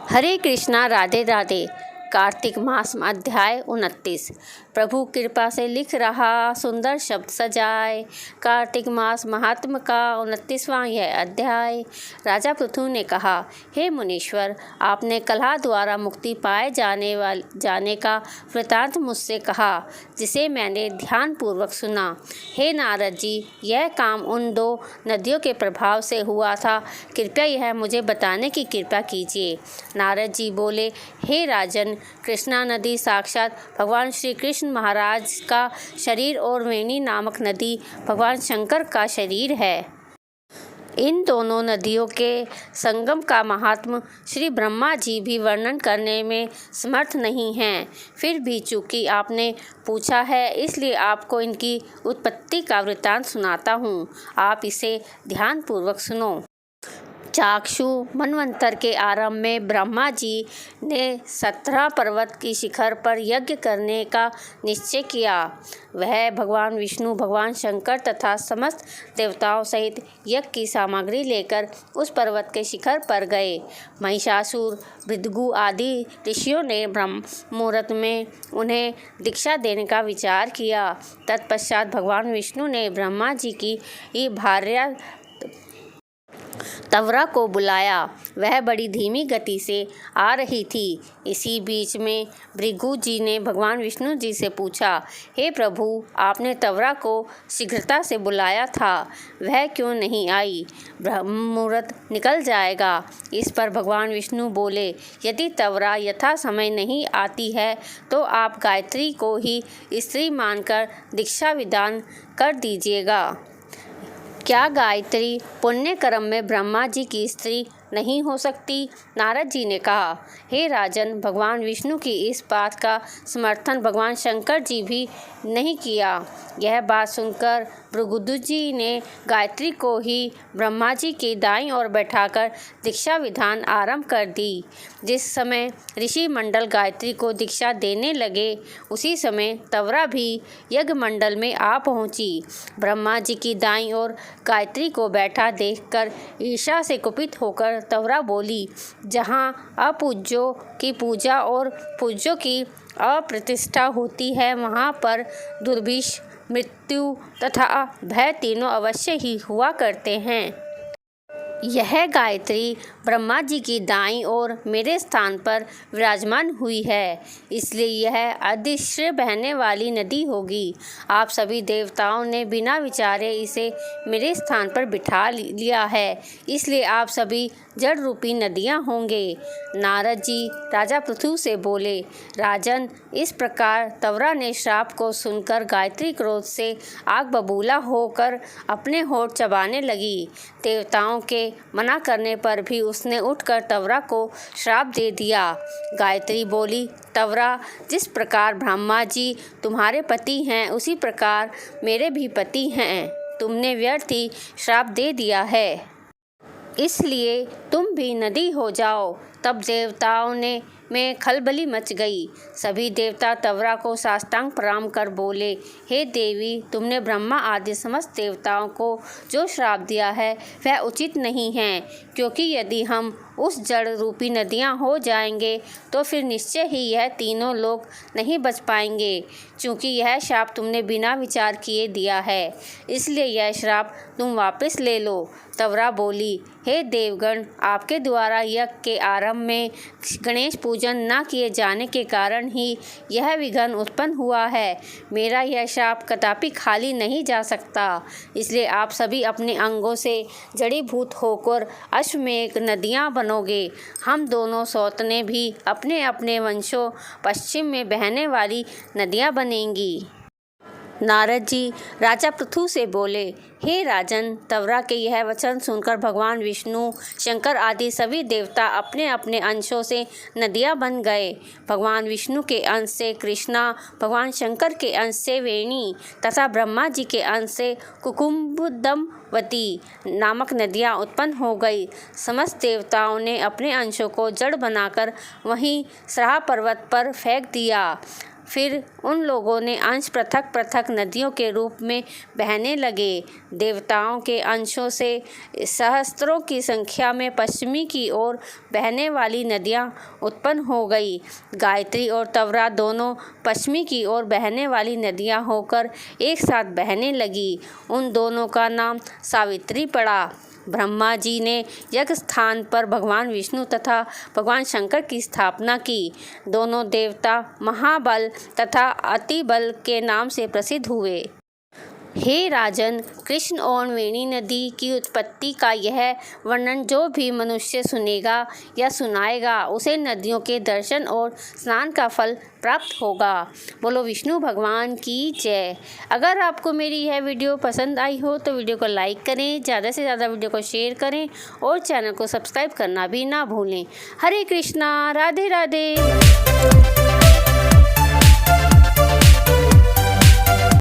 हरे कृष्णा, राधे राधे। कार्तिक मास अध्याय 29। प्रभु कृपा से लिख रहा सुंदर शब्द सजाए। कार्तिक मास महात्म का 29वां यह अध्याय। राजा पृथु ने कहा, हे मुनीश्वर, आपने कलह द्वारा मुक्ति पाए जाने का वृतांत मुझसे कहा, जिसे मैंने ध्यानपूर्वक सुना। हे नारद जी, यह काम उन 2 नदियों के प्रभाव से हुआ था। कृपया यह मुझे बताने की कृपा कीजिए। नारद जी बोले, हे राजन, कृष्णा नदी साक्षात भगवान श्री कृष्ण महाराज का शरीर और वेणी नामक नदी भगवान शंकर का शरीर है। इन दोनों नदियों के संगम का महात्म श्री ब्रह्मा जी भी वर्णन करने में समर्थ नहीं हैं। फिर भी चूंकि आपने पूछा है, इसलिए आपको इनकी उत्पत्ति का वृत्तांत सुनाता हूँ। आप इसे ध्यानपूर्वक सुनो। चाक्षु मनवंतर के आरंभ में ब्रह्मा जी ने 17 पर्वत की शिखर पर यज्ञ करने का निश्चय किया। वह भगवान विष्णु, भगवान शंकर तथा समस्त देवताओं सहित यज्ञ की सामग्री लेकर उस पर्वत के शिखर पर गए। महिषासुर, भृगु आदि ऋषियों ने ब्रह्म मुहूर्त में उन्हें दीक्षा देने का विचार किया। तत्पश्चात भगवान विष्णु ने ब्रह्मा जी की भार्या तवरा को बुलाया। वह बड़ी धीमी गति से आ रही थी। इसी बीच में भृगु जी ने भगवान विष्णु जी से पूछा, हे प्रभु, आपने तवरा को शीघ्रता से बुलाया था, वह क्यों नहीं आई? ब्रह्म मुहूर्त निकल जाएगा। इस पर भगवान विष्णु बोले, यदि तवरा यथा समय नहीं आती है तो आप गायत्री को ही स्त्री मानकर दीक्षा विधान कर दीजिएगा। क्या गायत्री पुण्य कर्म में ब्रह्मा जी की स्त्री नहीं हो सकती? नारद जी ने कहा, हे राजन, भगवान विष्णु की इस बात का समर्थन भगवान शंकर जी भी नहीं किया। यह बात सुनकर भृगु जी ने गायत्री को ही ब्रह्मा जी की दाईं ओर बैठाकर दीक्षा विधान आरंभ कर दी। जिस समय ऋषि मंडल गायत्री को दीक्षा देने लगे, उसी समय तवरा भी यज्ञ मंडल में आ पहुंची। ब्रह्मा जी की दाईं ओर गायत्री को बैठा देखकर ईर्ष्या से कुपित होकर तवरा बोली, जहाँ अपूज्यों की पूजा और पूज्यों की अप्रतिष्ठा होती है, वहाँ पर दुर्भिक्ष, मृत्यु तथा भय तीनों अवश्य ही हुआ करते हैं। यह गायत्री ब्रह्मा जी की दाईं ओर मेरे स्थान पर विराजमान हुई है, इसलिए यह अदृश्य बहने वाली नदी होगी। आप सभी देवताओं ने बिना विचारे इसे मेरे स्थान पर बिठा लिया है, इसलिए आप सभी जड़ रूपी नदियाँ होंगे। नारद जी राजा पृथु से बोले, राजन, इस प्रकार तवरा ने श्राप को सुनकर गायत्री क्रोध से आग बबूला होकर अपने होठ चबाने लगी। देवताओं के मना करने पर भी उसने उठकर तवरा को श्राप दे दिया। गायत्री बोली, तवरा, जिस प्रकार ब्रह्मा जी तुम्हारे पति हैं, उसी प्रकार मेरे भी पति हैं। तुमने व्यर्थ ही श्राप दे दिया है, इसलिए तुम भी नदी हो जाओ। तब देवताओं में खलबली मच गई। सभी देवता तवरा को साष्टांग प्रणाम कर बोले, हे देवी, तुमने ब्रह्मा आदि समस्त देवताओं को जो श्राप दिया है वह उचित नहीं है, क्योंकि यदि हम उस जड़ रूपी नदियाँ हो जाएंगे तो फिर निश्चय ही यह तीनों लोग नहीं बच पाएंगे। चूँकि यह श्राप तुमने बिना विचार किए दिया है, इसलिए यह श्राप तुम वापस ले लो। तवरा बोली, हे देवगण, आपके द्वारा यज्ञ के आरंभ में गणेश पूजन न किए जाने के कारण ही यह विघ्न उत्पन्न हुआ है। मेरा यह श्राप कदापि खाली नहीं जा सकता, इसलिए आप सभी अपने अंगों से जड़ीभूत होकर अश्वमेघ नदियाँ बनोगे। हम दोनों सौतने भी अपने अपने वंशों पश्चिम में बहने वाली नदियाँ बनेंगी। नारद जी राजा पृथु से बोले, हे राजन, तवरा के यह वचन सुनकर भगवान विष्णु, शंकर आदि सभी देवता अपने अपने अंशों से नदियाँ बन गए। भगवान विष्णु के अंश से कृष्णा, भगवान शंकर के अंश से वेणी तथा ब्रह्मा जी के अंश से कुकुम्भदमवती नामक नदियाँ उत्पन्न हो गई। समस्त देवताओं ने अपने अंशों को जड़ बनाकर वहीं सराह पर्वत पर फेंक दिया। फिर उन लोगों ने अंश पृथक पृथक नदियों के रूप में बहने लगे। देवताओं के अंशों से सहस्त्रों की संख्या में पश्चिमी की ओर बहने वाली नदियाँ उत्पन्न हो गई। गायत्री और तवरा दोनों पश्चिमी की ओर बहने वाली नदियाँ होकर एक साथ बहने लगी। उन दोनों का नाम सावित्री पड़ा। ब्रह्मा जी ने यज्ञ स्थान पर भगवान विष्णु तथा भगवान शंकर की स्थापना की। दोनों देवता महाबल तथा अतिबल के नाम से प्रसिद्ध हुए। हे राजन, कृष्ण और वेणी नदी की उत्पत्ति का यह वर्णन जो भी मनुष्य सुनेगा या सुनाएगा उसे नदियों के दर्शन और स्नान का फल प्राप्त होगा। बोलो विष्णु भगवान की जय। अगर आपको मेरी यह वीडियो पसंद आई हो तो वीडियो को लाइक करें, ज़्यादा से ज़्यादा वीडियो को शेयर करें और चैनल को सब्सक्राइब करना भी ना भूलें। हरे कृष्णा, राधे राधे।